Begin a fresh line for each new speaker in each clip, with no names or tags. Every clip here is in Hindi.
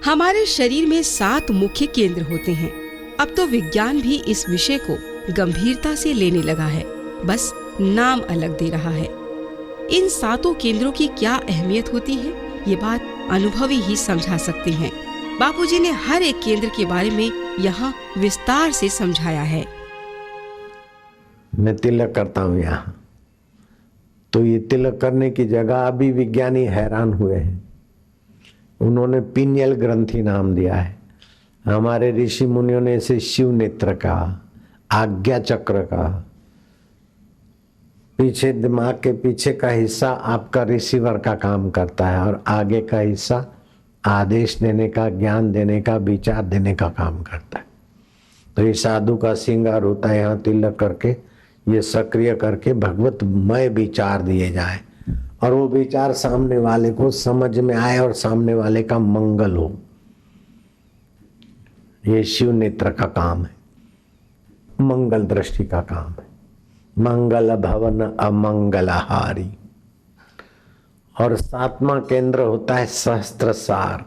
हमारे शरीर में 7 मुख्य केंद्र होते हैं। अब तो विज्ञान भी इस विषय को गंभीरता से लेने लगा है, बस नाम अलग दे रहा है। इन 7 केंद्रों की क्या अहमियत होती है, ये बात अनुभवी ही समझा सकते हैं। बापूजी ने हर एक केंद्र के बारे में यहाँ विस्तार से समझाया है।
मैं तिलक करता हूँ यहाँ, तो ये तिलक करने की जगह अभी विज्ञानी हैरान हुए हैं। उन्होंने पिनियल ग्रंथि नाम दिया है। हमारे ऋषि मुनियों ने इसे शिव नेत्र का, आज्ञा चक्र का, पीछे दिमाग के पीछे का हिस्सा आपका रिसीवर का काम करता है और आगे का हिस्सा आदेश देने का, ज्ञान देने का, विचार देने का काम करता है। तो ये साधु का श्रृंगार होता है, यहाँ तिलक करके ये सक्रिय करके भगवतमय विचार दिए जाए और वो विचार सामने वाले को समझ में आए और सामने वाले का मंगल हो। ये शिव नेत्र का काम है, मंगल दृष्टि का काम है। मंगल भवन अमंगलहारी। और 7वां केंद्र होता है सहस्त्रसार।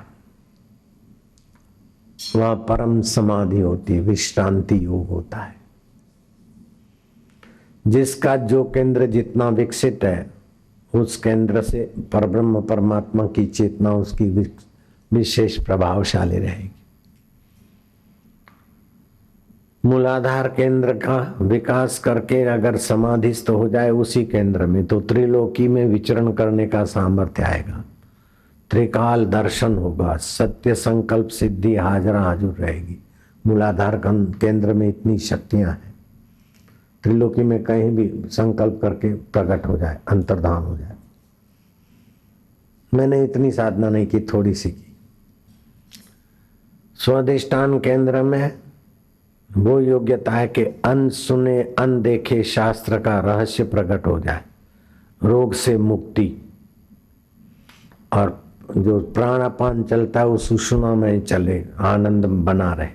वहां परम समाधि होती है, विश्रांति योग होता है। जिसका जो केंद्र जितना विकसित है, उस केंद्र से परब्रह्म परमात्मा की चेतना उसकी विशेष प्रभावशाली रहेगी। मूलाधार केंद्र का विकास करके अगर समाधिस्थ हो जाए उसी केंद्र में, तो त्रिलोकी में विचरण करने का सामर्थ्य आएगा। त्रिकाल दर्शन होगा, सत्य संकल्प सिद्धि हाजरा हाजुर रहेगी। मूलाधार केंद्र में इतनी शक्तियां हैं, त्रिलोकी में कहीं भी संकल्प करके प्रकट हो जाए, अंतर्धान हो जाए। मैंने इतनी साधना नहीं की, थोड़ी सी की। स्वाधिष्ठान केंद्र में वो योग्यता है कि अनसुने अनदेखे शास्त्र का रहस्य प्रकट हो जाए, रोग से मुक्ति, और जो प्राणापान चलता है वो सुषुम्ना में चले, आनंद बना रहे।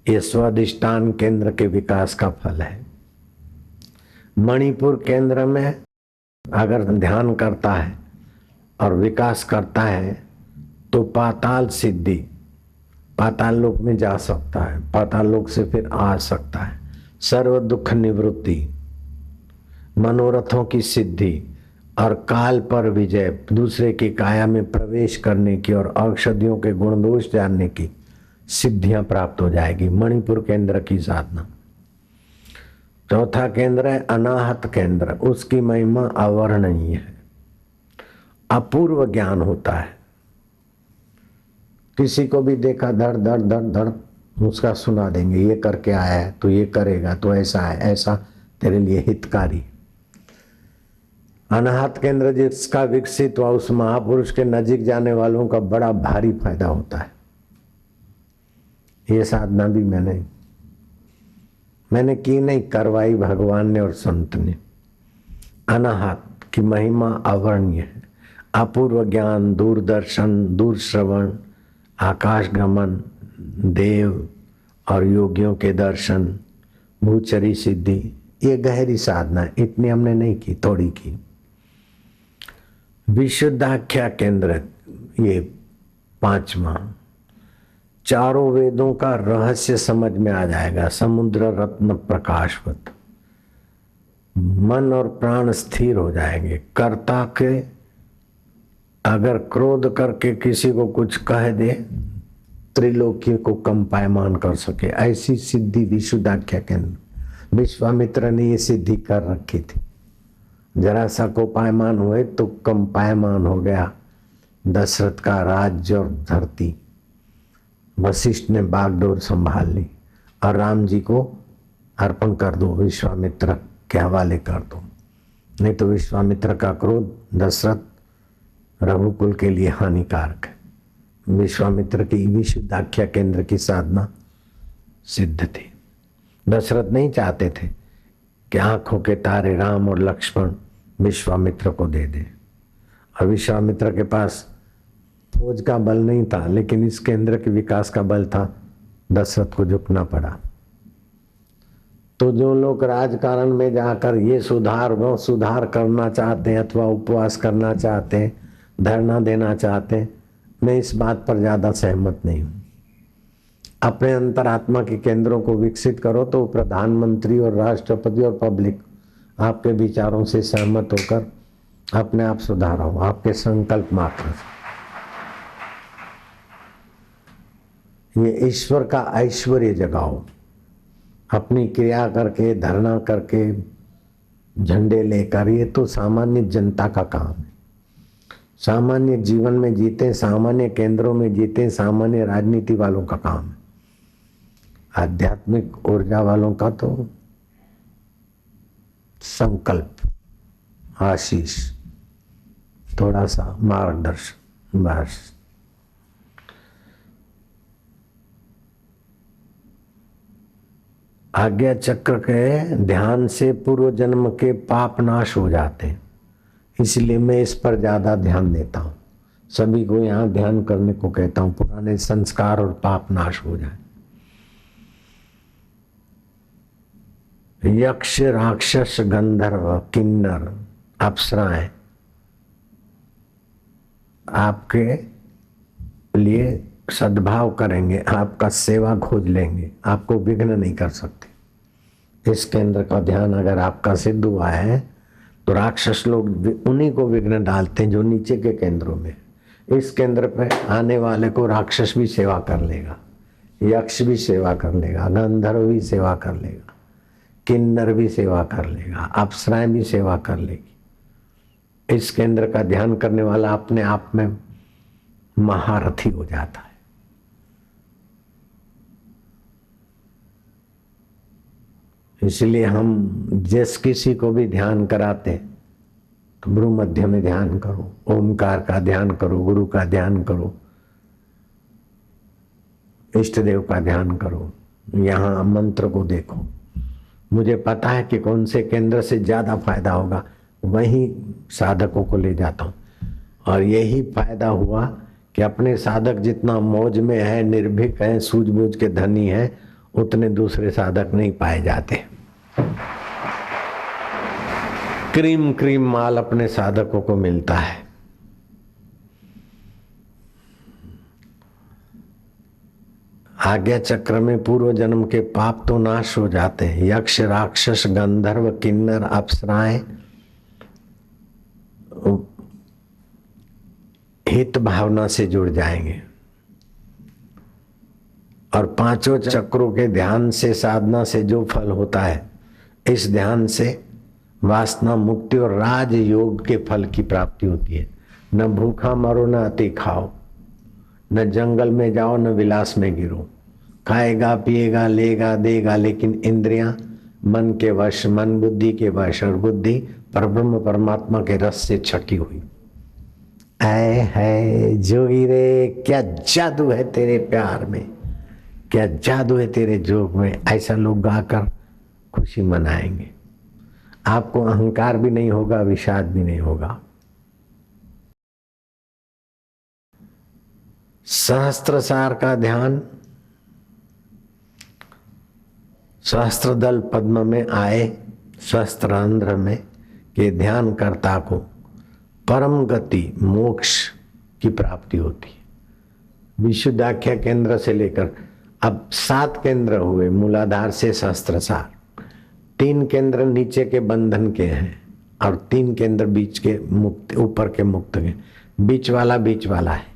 ये स्वाधिष्ठान केंद्र के विकास का फल है। मणिपुर केंद्र में अगर ध्यान करता है और विकास करता है तो पाताल सिद्धि, पाताल लोक में जा सकता है, पाताल लोक से फिर आ सकता है। सर्व दुख निवृत्ति, मनोरथों की सिद्धि और काल पर विजय, दूसरे की काया में प्रवेश करने की और औषधियों के गुण दोष जानने की सिद्धियां प्राप्त हो जाएगी। मणिपुर केंद्र की साधना। चौथा केंद्र है अनाहत केंद्र। उसकी महिमा अवर्णनीय है, अपूर्व ज्ञान होता है। किसी को भी देखा धड़ धड़ धड़ धड़ उसका सुना देंगे, ये करके आया है तो ये करेगा तो ऐसा है, ऐसा तेरे लिए हितकारी। अनाहत केंद्र जिसका विकसित हुआ, उस महापुरुष के नजीक जाने वालों का बड़ा भारी फायदा होता है। ये साधना भी मैंने की नहीं, करवाई भगवान ने और संत ने। अनाहत की महिमा अवर्णनीय है। अपूर्व ज्ञान, दूरदर्शन, दूर श्रवण, आकाश गमन, देव और योगियों के दर्शन, भूचरी सिद्धि, ये गहरी साधना है। इतनी हमने नहीं की, थोड़ी की। विशुद्धाख्या केंद्र, ये 5वां, चारों वेदों का रहस्य समझ में आ जाएगा, समुद्र रत्न प्रकाशवत। मन और प्राण स्थिर हो जाएंगे। कर्ता के अगर क्रोध करके किसी को कुछ कह दे, त्रिलोकी को कंपायमान कर सके, ऐसी सिद्धि विशुद्धाख्या केंद्र। विश्वामित्र ने ये सिद्धि कर रखी थी। जरा सा कोपायमान हुए तो कंपायमान हो गया दशरथ का राज्य और धरती। वशिष्ठ ने बागडोर संभाल ली और राम जी को अर्पण कर दो, विश्वामित्र के हवाले कर दो, नहीं तो विश्वामित्र का क्रोध दशरथ रघुकुल के लिए हानिकारक है। विश्वामित्र की विशुद्धाख्या केंद्र की साधना सिद्ध थी। दशरथ नहीं चाहते थे कि आंखों के तारे राम और लक्ष्मण विश्वामित्र को दे दे, और विश्वामित्र के पास फौज का बल नहीं था, लेकिन इस केंद्र के विकास का बल था। दशरथ को झुकना पड़ा। तो जो लोग राजकारण में जाकर ये सुधार वो सुधार करना चाहते हैं अथवा उपवास करना चाहते हैं, धरना देना चाहते हैं, मैं इस बात पर ज्यादा सहमत नहीं हूं। अपने अंतरात्मा के केंद्रों को विकसित करो तो प्रधानमंत्री और राष्ट्रपति और पब्लिक आपके विचारों से सहमत होकर अपने आप सुधार हो, आपके संकल्प मात्र से। ये ईश्वर का ऐश्वर्य जगाओ, अपनी क्रिया करके, धरना करके, झंडे लेकर, ये तो सामान्य जनता का काम है। सामान्य जीवन में जीते, सामान्य केंद्रों में जीते, सामान्य राजनीति वालों का काम है। आध्यात्मिक ऊर्जा वालों का तो संकल्प, आशीष, थोड़ा सा मार्गदर्शन, बस। आज्ञा चक्र के ध्यान से पूर्व जन्म के पाप नाश हो जाते हैं, इसलिए मैं इस पर ज्यादा ध्यान देता हूं। सभी को यहां ध्यान करने को कहता हूं, पुराने संस्कार और पाप नाश हो जाए। यक्ष, राक्षस, गंधर्व, किन्नर, अप्सराएं आपके लिए सद्भाव करेंगे, आपका सेवा खोज लेंगे, आपको विघ्न नहीं कर सकते। इस केंद्र का ध्यान अगर आपका सिद्ध हुआ है तो राक्षस लोग उन्हीं को विघ्न डालते हैं जो नीचे के केंद्रों में। इस केंद्र पे आने वाले को राक्षस भी सेवा कर लेगा, यक्ष भी सेवा कर लेगा, गंधर्व भी सेवा कर लेगा, किन्नर भी सेवा कर लेगा, अप्सराएं भी सेवा कर लेगी। इस केंद्र का ध्यान करने वाला अपने आप में महारथी हो जाता है। इसलिए हम जिस किसी को भी ध्यान कराते तो गुरु मध्य में ध्यान करो, ओमकार का ध्यान करो, गुरु का ध्यान करो, इष्ट देव का ध्यान करो, यहाँ मंत्र को देखो। मुझे पता है कि कौन से केंद्र से ज्यादा फायदा होगा, वही साधकों को ले जाता हूँ। और यही फायदा हुआ कि अपने साधक जितना मौज में है, निर्भीक है, सूझबूझ के धनी है, उतने दूसरे साधक नहीं पाए जाते। क्रीम क्रीम माल अपने साधकों को मिलता है। आज्ञा चक्र में पूर्व जन्म के पाप तो नाश हो जाते हैं। यक्ष, राक्षस, गंधर्व, किन्नर, अप्सराएं हित भावना से जुड़ जाएंगे और पांचों चक्रों के ध्यान से, साधना से जो फल होता है, इस ध्यान से वासना मुक्ति और राज योग के फल की प्राप्ति होती है। न भूखा मरो, न अति खाओ, न जंगल में जाओ, न विलास में गिरो। खाएगा, पिएगा, लेगा, देगा, लेकिन इंद्रियां मन के वश, मन बुद्धि के वश, और बुद्धि परब्रह्म परमात्मा के रस से छकी हुई। ऐ है जोगी रे, क्या जादू है तेरे प्यार में, क्या जादू है तेरे जोग में, ऐसा लोग गाकर खुशी मनाएंगे। आपको अहंकार भी नहीं होगा, विषाद भी नहीं होगा। सहस्त्रसार का ध्यान सहस्त्रदल पद्म में आए, सहस्त्रांध्र में के ध्यान कर्ता को परम गति मोक्ष की प्राप्ति होती है। विशुद्धाख्या केंद्र से लेकर अब 7 केंद्र हुए, मूलाधार से सहस्त्रसार। 3 केंद्र नीचे के बंधन के हैं और 3 केंद्र बीच के मुक्त, ऊपर के मुक्त के। बीच वाला है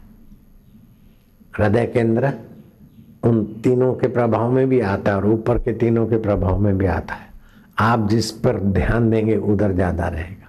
हृदय केंद्र, उन तीनों के प्रभाव में भी आता है और ऊपर के तीनों के प्रभाव में भी आता है। आप जिस पर ध्यान देंगे उधर ज्यादा रहेगा।